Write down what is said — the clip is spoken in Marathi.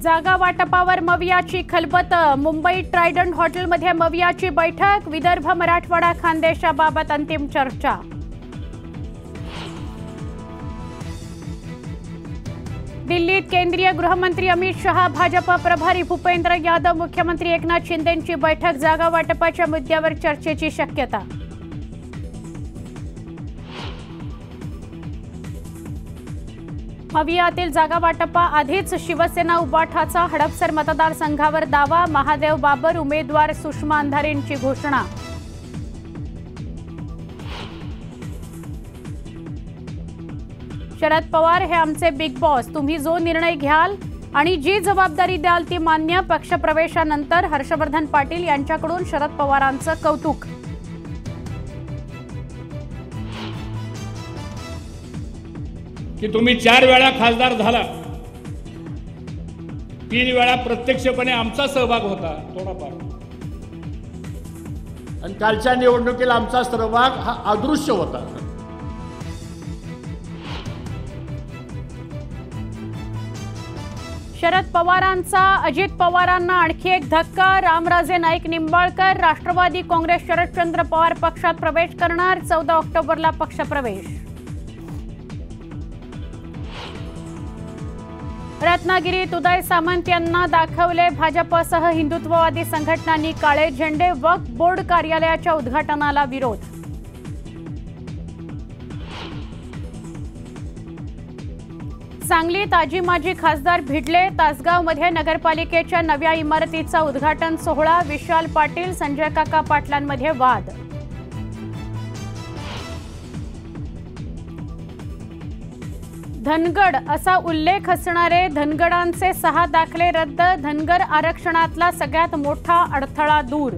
जागा वाटपावर मवियाची खलबत। मुंबई ट्रायडंट हॉटेलमध्ये मवियाची बैठक। विदर्भ मराठवाडा खानदेशाबाबत अंतिम चर्चा। दिल्लीत केंद्रीय गृहमंत्री अमित शहा, भाजप प्रभारी भूपेंद्र यादव, मुख्यमंत्री एकनाथ शिंदेंची बैठक। जागा वाटपाच्या मुद्द्यावर चर्चेची शक्यता। मवियातील जागा वाटपाआधीच शिवसेना उबाठाचा हडपसर मतदारसंघावर दावा। महादेव बाबर उमेदवार, सुषमा अंधारेंची घोषणा। शरद पवार हे आमचे बिग बॉस, तुम्ही जो निर्णय घ्याल आणि जी जबाबदारी द्याल ती मान्य। पक्षप्रवेशानंतर हर्षवर्धन पाटील यांच्याकडून शरद पवारांचं कौतुक। की तुम्ही 4 वेळा खासदार झाला, 3 वेळा प्रत्यक्षपणे आमचा सहभाग होता थोडाफार, आणि कालच्या निवडणुकीला आमचा सहभाग हा अदृश्य होता। शरद पवारांचा अजित पवारांना आणखी एक धक्का। रामराजे नाईक निंबाळकर, राष्ट्रवादी काँग्रेस शरदचंद्र पवार पक्षात प्रवेश करणार। 14 ऑक्टोबरला पक्षप्रवेश। रत्नागिरीत उदय सामंत यांना दाखवले भाजपसह हिंदुत्ववादी संघटनांनी काळे झेंडे। वक्फ बोर्ड कार्यालयाच्या उद्घाटनाला विरोध। सांगलीत आजी माजी खासदार भिडले। तासगावमध्ये नगरपालिकेच्या नव्या इमारतीचा उद्घाटन सोहळा। विशाल पाटील, संजय काका पाटलांमध्ये वाद। धनगड असा उल्लेख असणारे धनगडांचे 6 दाखले रद्द। धनगर आरक्षणातला सगळ्यात मोठा अडथळा दूर।